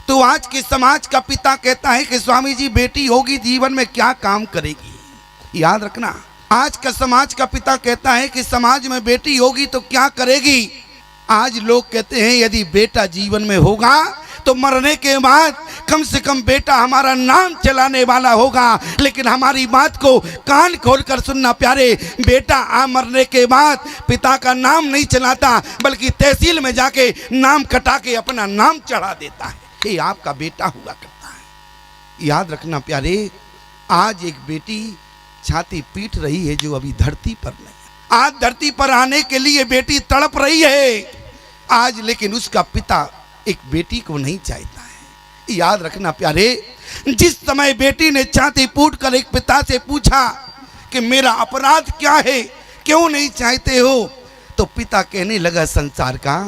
तो आज के समाज का पिता कहता है कि स्वामी जी बेटी होगी जीवन में क्या काम करेगी। याद रखना, आज का समाज का पिता कहता है कि समाज में बेटी होगी तो क्या करेगी। आज लोग कहते हैं यदि बेटा जीवन में होगा तो मरने के बाद कम से कम बेटा हमारा नाम चलाने वाला होगा। लेकिन हमारी बात को कान खोलकर सुनना प्यारे, बेटा मरने के बाद पिता का नाम नहीं चलाता बल्कि तहसील में जाके नाम कटा के अपना नाम चढ़ा देता है। ये आपका बेटा हुआ करता है। याद रखना प्यारे, आज एक बेटी छाती पीट रही है जो अभी धरती पर नहीं। आज धरती पर आने के लिए बेटी तड़प रही है आज, लेकिन उसका पिता एक बेटी को नहीं चाहता है। याद रखना प्यारे, जिस समय बेटी ने छाती फूट कर एक पिता से पूछा कि मेरा अपराध क्या है, क्यों नहीं चाहते हो, तो पिता कहने लगा संसार का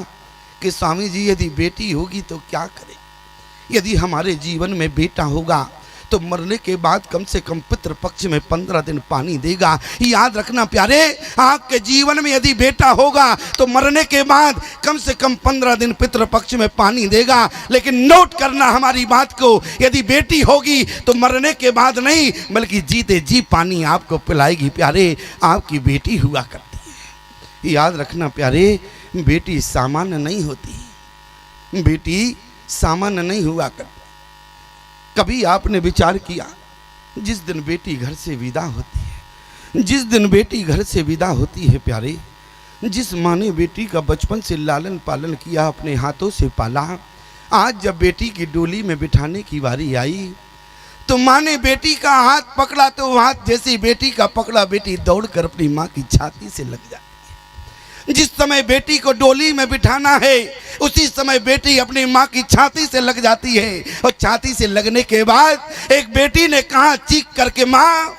कि स्वामी जी यदि बेटी होगी तो क्या करें। यदि हमारे जीवन में बेटा होगा तो मरने के बाद कम से कम पितृपक्ष में 15 दिन पानी देगा। याद रखना प्यारे, आपके जीवन में यदि बेटा होगा तो मरने के बाद कम से कम 15 दिन पितृपक्ष में पानी देगा। लेकिन नोट करना हमारी बात को, यदि बेटी होगी तो मरने के बाद नहीं बल्कि जीते जी पानी आपको पिलाएगी। प्यारे, आपकी बेटी हुआ करती है। याद रखना प्यारे, बेटी सामान्य नहीं होती, बेटी सामान्य नहीं हुआ करती। कभी आपने विचार किया, जिस दिन बेटी घर से विदा होती है, जिस दिन बेटी घर से विदा होती है प्यारे, जिस माँ ने बेटी का बचपन से लालन पालन किया, अपने हाथों से पाला, आज जब बेटी की डोली में बिठाने की बारी आई तो माँ ने बेटी का हाथ पकड़ा तो हाथ जैसे बेटी का पकड़ा, बेटी दौड़कर अपनी माँ की छाती से लग जाती है। जिस समय बेटी को डोली में बिठाना है उसी समय बेटी अपनी माँ की छाती से लग जाती है। और छाती से लगने के बाद एक बेटी ने कहा चीख करके, माँ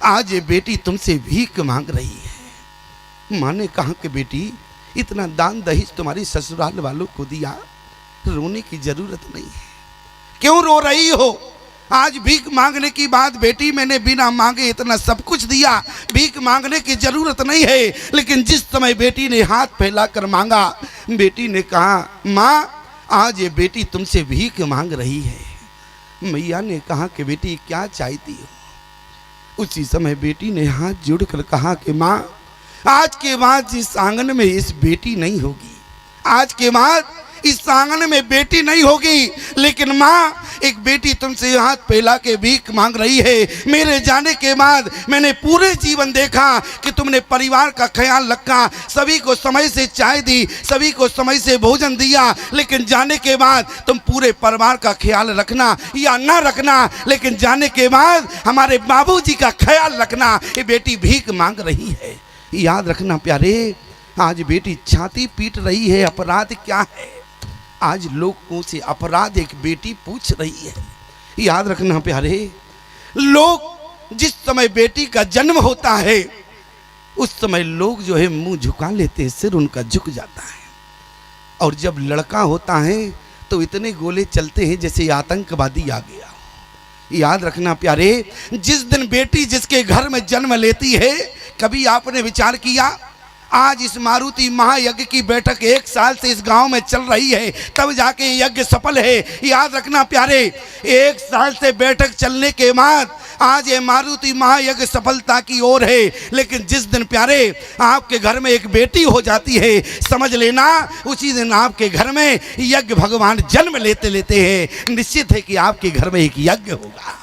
आज ये बेटी तुमसे भीख मांग रही है। माँ ने कहा कि बेटी इतना दान दहेज तुम्हारी ससुराल वालों को दिया, रोने की जरूरत नहीं है, क्यों रो रही हो। आज भीख मांगने की बात, बेटी मैंने बिना मांगे इतना सब कुछ दिया, भीख मांगने की जरूरत नहीं है। लेकिन जिस समय बेटी ने हाथ फैलाकर मांगा, बेटी ने कहा माँ आज ये बेटी तुमसे भीख मांग रही है। मैया ने कहा कि बेटी क्या चाहती हो। उसी समय बेटी ने हाथ जोड़कर कहा कि माँ आज के बाद इस आंगन में इस बेटी नहीं होगी, आज के बाद इस आंगन में बेटी नहीं होगी। लेकिन माँ एक बेटी तुमसे हाथ फैला के भीख मांग रही है। मेरे जाने के बाद मैंने पूरे जीवन देखा कि तुमने परिवार का ख्याल रखा, सभी को समय से चाय दी, सभी को समय से भोजन दिया। लेकिन जाने के बाद तुम पूरे परिवार का ख्याल रखना या ना रखना, लेकिन जाने के बाद हमारे बाबूजी का ख्याल रखना। ये बेटी भीख मांग रही है। याद रखना प्यारे, आज बेटी छाती पीट रही है, अपराध क्या है। आज लोगों से अपराध एक बेटी पूछ रही है। याद रखना प्यारे, लोग जिस समय बेटी का जन्म होता है उस समय लोग जो है मुंह झुका लेते हैं, सिर उनका झुक जाता है। और जब लड़का होता है तो इतने गोले चलते हैं जैसे आतंकवादी आ गया। याद रखना प्यारे, जिस दिन बेटी जिसके घर में जन्म लेती है, कभी आपने विचार किया आज इस मारुति महायज्ञ की बैठक 1 साल से इस गांव में चल रही है, तब जाके यज्ञ सफल है। याद रखना प्यारे, 1 साल से बैठक चलने के बाद आज ये मारुति महायज्ञ सफलता की ओर है। लेकिन जिस दिन प्यारे आपके घर में एक बेटी हो जाती है, समझ लेना उसी दिन आपके घर में यज्ञ भगवान जन्म लेते लेते हैं। निश्चित है कि आपके घर में एक यज्ञ होगा।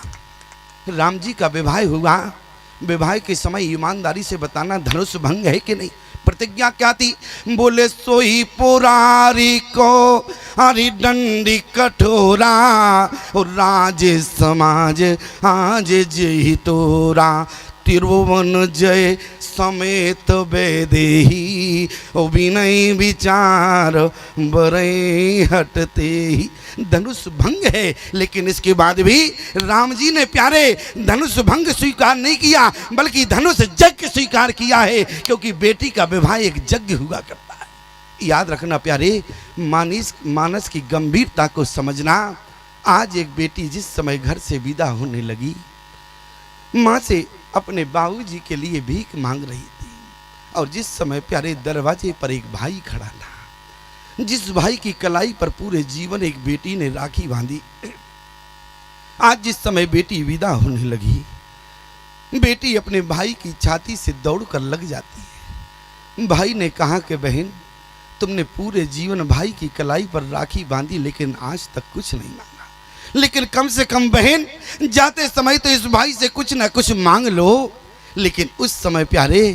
राम जी का विवाह हुआ, विवाह के समय ईमानदारी से बताना धनुष भंग है कि नहीं। प्रतिज्ञा क्या थी, बोले सोई पुरारी को हरि दंडी कठोरा, और राज समाज आज जय तोरा, त्रिभुवन जय समेत बेदेही, ओ विनय विचार बरे हटते ही। धनुष भंग है, लेकिन इसके बाद भी राम जी ने प्यारे धनुष भंग स्वीकार नहीं किया बल्कि धनुष यज्ञ स्वीकार किया है, क्योंकि बेटी का विवाह एक यज्ञ हुआ करता है। याद रखना प्यारे, मानस की गंभीरता को समझना। आज एक बेटी जिस समय घर से विदा होने लगी, माँ से अपने बाबूजी के लिए भीख मांग रही थी, और जिस समय प्यारे दरवाजे पर एक भाई खड़ा था, जिस भाई की कलाई पर पूरे जीवन एक बेटी ने राखी बांधी, आज जिस समय बेटी विदा होने लगी, बेटी अपने भाई की छाती से दौड़कर लग जाती है। भाई ने कहा कि बहन, तुमने पूरे जीवन भाई की कलाई पर राखी बांधी, लेकिन आज तक कुछ नहीं मांगा, लेकिन कम से कम बहन जाते समय तो इस भाई से कुछ ना कुछ मांग लो। लेकिन उस समय प्यारे,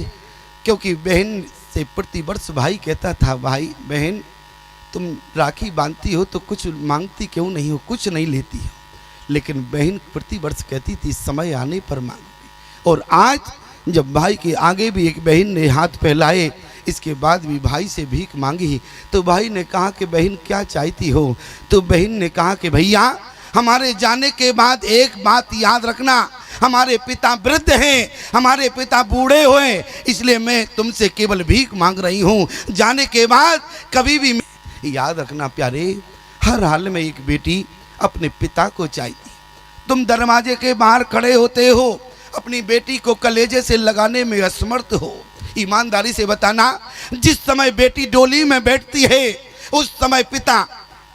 क्योंकि बहन से प्रतिवर्ष भाई कहता था, भाई बहन तुम राखी बांधती हो तो कुछ मांगती क्यों नहीं हो, कुछ नहीं लेती हो, लेकिन बहन प्रतिवर्ष कहती थी समय आने पर मांगूंगी। और आज जब भाई के आगे भी एक बहन ने हाथ फैलाए, इसके बाद भी भाई से भीख मांगी, तो भाई ने कहा कि बहन क्या चाहती हो? तो बहन ने कहा कि भैया हमारे जाने के बाद एक बात याद रखना, हमारे पिता वृद्ध हैं, हमारे पिता बूढ़े हुए, इसलिए मैं तुमसे केवल भीख मांग रही हूँ। जाने के बाद कभी भी याद रखना प्यारे, हर हाल में एक बेटी अपने पिता को चाहिए। तुम दरवाजे के बाहर खड़े होते हो, अपनी बेटी को कलेजे से लगाने में असमर्थ हो। ईमानदारी से बताना, जिस समय बेटी डोली में बैठती है उस समय पिता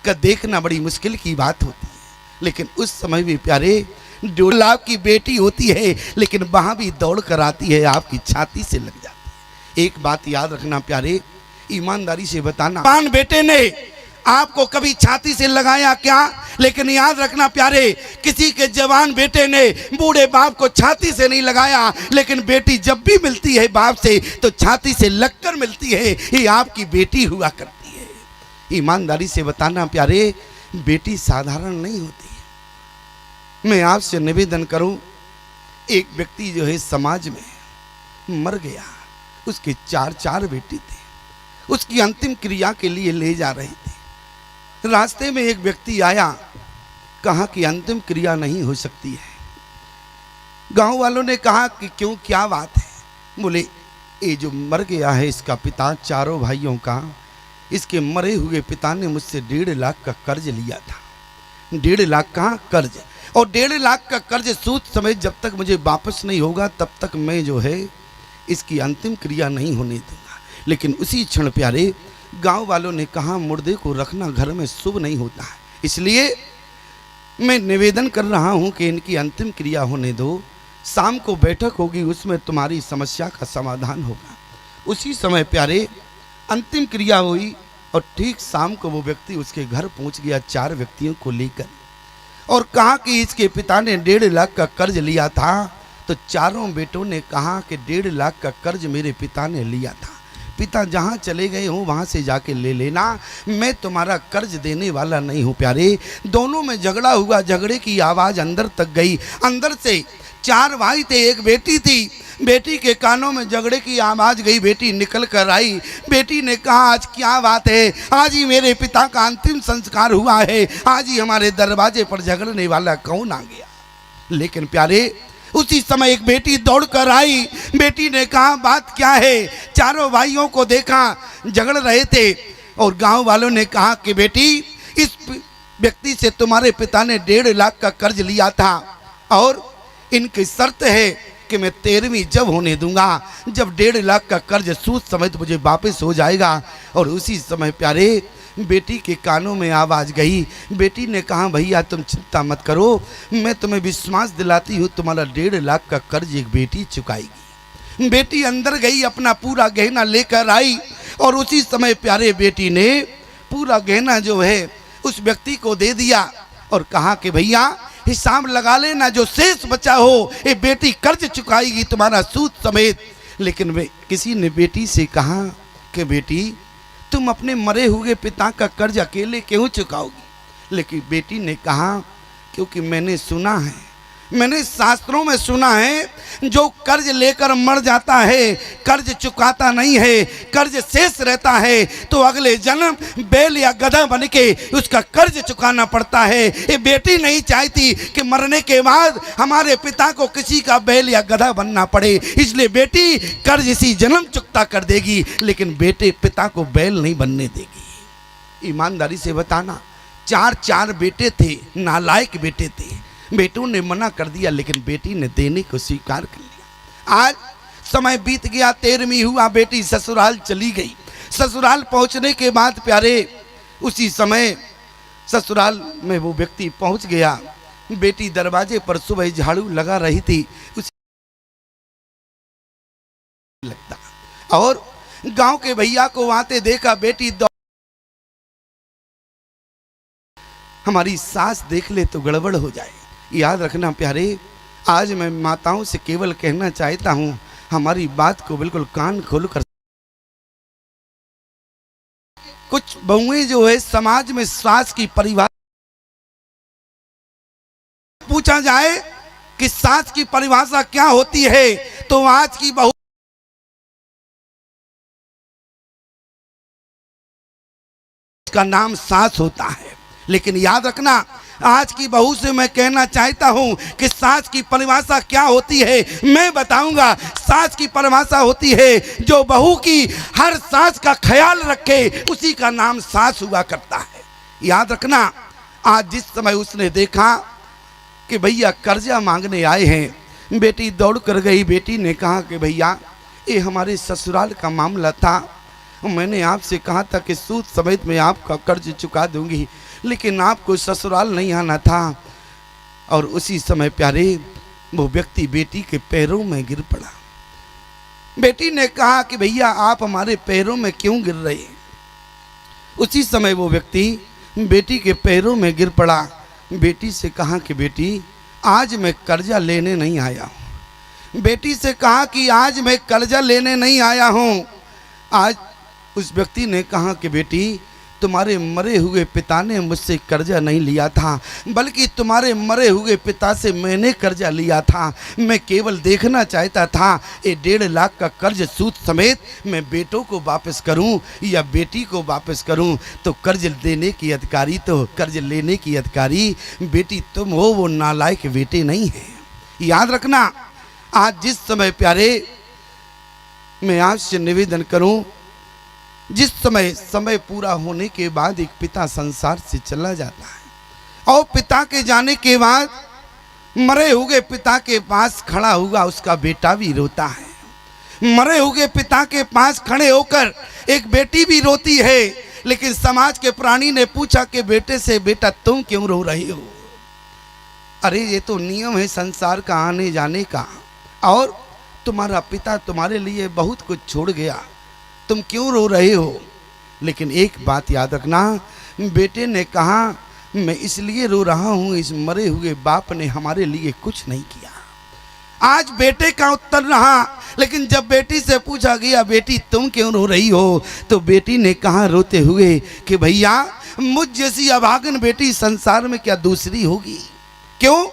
का देखना बड़ी मुश्किल की बात होती है, लेकिन उस समय भी प्यारे डोली आपकी बेटी होती है, लेकिन वहाँ भी दौड़ कर आती है, आपकी छाती से लग जाती है। एक बात याद रखना प्यारे, ईमानदारी से बताना, पान बेटे ने आपको कभी छाती से लगाया क्या? लेकिन याद रखना प्यारे, किसी के जवान बेटे ने बूढ़े बाप को छाती से नहीं लगाया, लेकिन बेटी जब भी मिलती है बाप से तो छाती से लगकर मिलती है, ये आपकी बेटी हुआ करती है। ईमानदारी से बताना प्यारे, बेटी साधारण नहीं होती है। मैं आपसे निवेदन करूं, एक व्यक्ति जो है समाज में मर गया, उसके चार बेटे थे, उसकी अंतिम क्रिया के लिए ले जा रहे थे। रास्ते में एक व्यक्ति आया, कहा कि अंतिम क्रिया नहीं हो सकती है। गांव वालों ने कहा कि क्यों, क्या बात है? बोले ये जो मर गया है इसका पिता, चारों भाइयों का, इसके मरे हुए पिता ने मुझसे 1.5 लाख का कर्ज लिया था। 1.5 लाख का कर्ज, और 1.5 लाख का कर्ज सूद समेत जब तक मुझे वापस नहीं होगा तब तक मैं जो है इसकी अंतिम क्रिया नहीं होने दूंगा। लेकिन उसी क्षण प्यारे गांव वालों ने कहा, मुर्दे को रखना घर में शुभ नहीं होता है, इसलिए मैं निवेदन कर रहा हूं कि इनकी अंतिम क्रिया होने दो। शाम को बैठक होगी, उसमें तुम्हारी समस्या का समाधान होगा। उसी समय प्यारे अंतिम क्रिया हुई, और ठीक शाम को वो व्यक्ति उसके घर पहुंच गया 4 व्यक्तियों को लेकर, और कहा कि इसके पिता ने 1.5 लाख का कर्ज लिया था। तो चारों बेटों ने कहा कि 1.5 लाख का कर्ज मेरे पिता ने लिया था, पिता जहाँ चले गए हो वहाँ से जाके ले लेना, मैं तुम्हारा कर्ज देने वाला नहीं हूँ। प्यारे दोनों में झगड़ा हुआ, झगड़े की आवाज़ अंदर तक गई। अंदर से 4 भाई थे, एक बेटी थी, बेटी के कानों में झगड़े की आवाज़ गई, बेटी निकल कर आई। बेटी ने कहा, आज क्या बात है? आज ही मेरे पिता का अंतिम संस्कार हुआ है, आज ही हमारे दरवाजे पर झगड़ने वाला कौन आ गया? लेकिन प्यारे उसी समय एक बेटी दौड़ कर आई। बेटी ने कहा, बात क्या है? चारों भाइयों को देखा झगड़ रहे थे, और गांव वालों ने कहा कि बेटी इस व्यक्ति से तुम्हारे पिता ने 1.5 लाख का कर्ज लिया था, और इनकी शर्त है कि मैं 13वीं जब होने दूंगा, जब 1.5 लाख का कर्ज सूद समेत मुझे वापस हो जाएगा। और उसी समय प्यारे बेटी के कानों में आवाज़ गई। बेटी ने कहा, भैया तुम चिंता मत करो, मैं तुम्हें विश्वास दिलाती हूँ, तुम्हारा 1.5 लाख का कर्ज एक बेटी चुकाएगी। बेटी अंदर गई, अपना पूरा गहना लेकर आई, और उसी समय प्यारे बेटी ने पूरा गहना जो है उस व्यक्ति को दे दिया, और कहा कि भैया हिसाब लगा लेना, जो शेष बचा हो ये बेटी कर्ज चुकाएगी तुम्हारा सूद समेत। लेकिन वे किसी ने बेटी से कहा कि बेटी तुम अपने मरे हुए पिता का कर्ज अकेले क्यों चुकाओगी? लेकिन बेटी ने कहा, क्योंकि मैंने सुना है, मैंने शास्त्रों में सुना है, जो कर्ज लेकर मर जाता है कर्ज चुकाता नहीं है, कर्ज शेष रहता है तो अगले जन्म बैल या गधा बन के उसका कर्ज चुकाना पड़ता है। ये बेटी नहीं चाहती कि मरने के बाद हमारे पिता को किसी का बैल या गधा बनना पड़े, इसलिए बेटी कर्ज इसी जन्म चुकता कर देगी, लेकिन बेटे पिता को बैल नहीं बनने देगी। ईमानदारी से बताना, 4 बेटे थे, नालायक बेटे थे, बेटों ने मना कर दिया, लेकिन बेटी ने देने को स्वीकार कर लिया। आज समय बीत गया, 13वीं हुआ, बेटी ससुराल चली गई। ससुराल पहुंचने के बाद प्यारे उसी समय ससुराल में वो व्यक्ति पहुंच गया। बेटी दरवाजे पर सुबह झाड़ू लगा रही थी, उसे लगता और गांव के भैया को आते देखा। बेटी हमारी सास देख ले तो गड़बड़ हो जाए। याद रखना प्यारे, आज मैं माताओं से केवल कहना चाहता हूं, हमारी बात को बिल्कुल कान खोल कर। कुछ बहुएं जो है समाज में सास की परिभाषा पूछा जाए कि सास की परिभाषा क्या होती है, तो आज की बहू का नाम सास होता है। लेकिन याद रखना, आज की बहू से मैं कहना चाहता हूं कि सास की परिभाषा क्या होती है, मैं बताऊंगा। सास की परिभाषा होती है जो बहू की हर सांस का ख्याल रखे, उसी का नाम सास हुआ करता है। याद रखना, आज जिस समय उसने देखा कि भैया कर्जा मांगने आए हैं, बेटी दौड़ कर गई। बेटी ने कहा कि भैया ये हमारे ससुराल का मामला था, मैंने आपसे कहा था कि सूद समेत मैं आपका कर्ज चुका दूंगी, लेकिन आपको ससुराल नहीं आना था। और उसी समय प्यारे वो व्यक्ति बेटी के पैरों में गिर पड़ा। बेटी ने कहा कि भैया आप हमारे पैरों में क्यों गिर रहे हैं। उसी समय वो व्यक्ति बेटी के पैरों में गिर पड़ा। बेटी से कहा कि बेटी आज मैं कर्जा लेने नहीं आया हूँ। बेटी से कहा कि आज मैं कर्जा लेने नहीं आया हूँ। आज उस व्यक्ति ने कहा कि बेटी तुम्हारे मरे हुए पिता ने मुझसे कर्जा नहीं लिया था, बल्कि तुम्हारे मरे हुए पिता से मैंने कर्जा लिया था। मैं केवल देखना चाहता था ये 1.5 लाख का कर्ज सूद समेत मैं बेटों को वापस करूं या बेटी को वापस करूं। तो कर्ज देने की अधिकारी तो कर्ज लेने की अधिकारी बेटी तुम हो, वो नालायक बेटे नहीं है। याद रखना, आज जिस समय प्यारे मैं आपसे निवेदन करूं, जिस समय पूरा होने के बाद एक पिता संसार से चला जाता है और पिता के जाने के बाद मरे हुए पिता के पास खड़ा हुआ उसका बेटा भी रोता है। मरे हुए पिता के पास खड़े होकर एक बेटी भी रोती है। लेकिन समाज के प्राणी ने पूछा कि बेटे से, बेटा तुम क्यों रो रही हो। अरे ये तो नियम है संसार का आने जाने का, और तुम्हारा पिता तुम्हारे लिए बहुत कुछ छोड़ गया, तुम क्यों रो रहे हो। लेकिन एक बात याद रखना, बेटे ने कहा मैं इसलिए रो रहा हूं, इस मरे हुए बाप ने हमारे लिए कुछ नहीं किया। आज बेटे का उत्तर रहा। लेकिन जब बेटी से पूछा गया बेटी तुम क्यों रो रही हो, तो बेटी ने कहा रोते हुए कि भैया मुझ जैसी अभागन बेटी संसार में क्या दूसरी होगी। क्यों,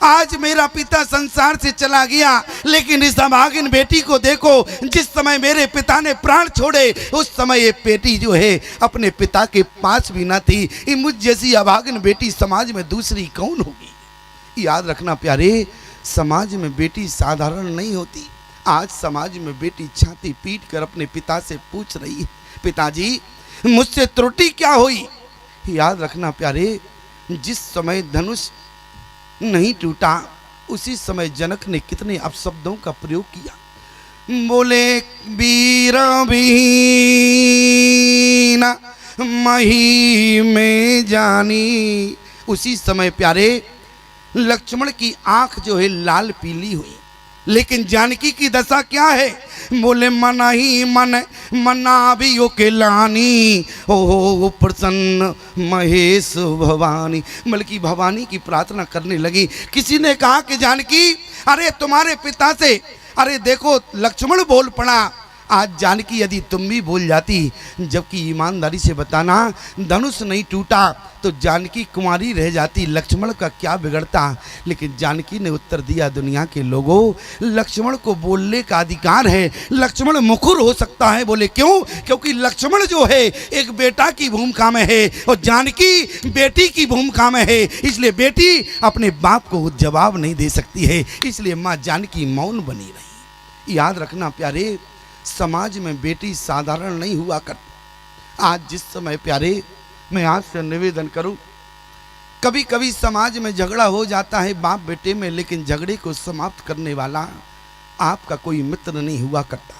आज मेरा पिता संसार से चला गया, लेकिन इस अभागिन बेटी को देखो, जिस समय मेरे पिता ने प्राण छोड़े उस समय ये बेटी जो है अपने पिता के पास भी ना थी। ये मुझ जैसी अभागिन बेटी समाज में दूसरी कौन होगी। याद रखना प्यारे, समाज में बेटी साधारण नहीं होती। आज समाज में बेटी छाती पीट कर अपने पिता से पूछ रही है, पिताजी मुझसे त्रुटि क्या हुई। याद रखना प्यारे, जिस समय धनुष नहीं टूटा उसी समय जनक ने कितने अपशब्दों का प्रयोग किया। बोले वीर बीन मही में जानी। उसी समय प्यारे लक्ष्मण की आंख जो है लाल पीली हुई, लेकिन जानकी की दशा क्या है। बोले मन ही मन मनावियो के लानी, ओ प्रसन्न महेश भवानी। बल्कि भवानी की प्रार्थना करने लगी। किसी ने कहा कि जानकी अरे तुम्हारे पिता से, अरे देखो लक्ष्मण बोल पड़ा। आज जानकी यदि तुम भी बोल जाती, जबकि ईमानदारी से बताना धनुष नहीं टूटा तो जानकी कुंवारी रह जाती, लक्ष्मण का क्या बिगड़ता। लेकिन जानकी ने उत्तर दिया, दुनिया के लोगों लक्ष्मण को बोलने का अधिकार है, लक्ष्मण मुखर हो सकता है। बोले क्यों, क्योंकि लक्ष्मण जो है एक बेटा की भूमिका में है और जानकी बेटी की भूमिका में है, इसलिए बेटी अपने बाप को जवाब नहीं दे सकती है, इसलिए माँ जानकी मौन बनी रही। याद रखना प्यारे, समाज में बेटी साधारण नहीं हुआ करती। आज जिस समय प्यारे मैं आपसे निवेदन करूं, कभी कभी समाज में झगड़ा हो जाता है बाप बेटे में, लेकिन झगड़े को समाप्त करने वाला आपका कोई मित्र नहीं हुआ करता।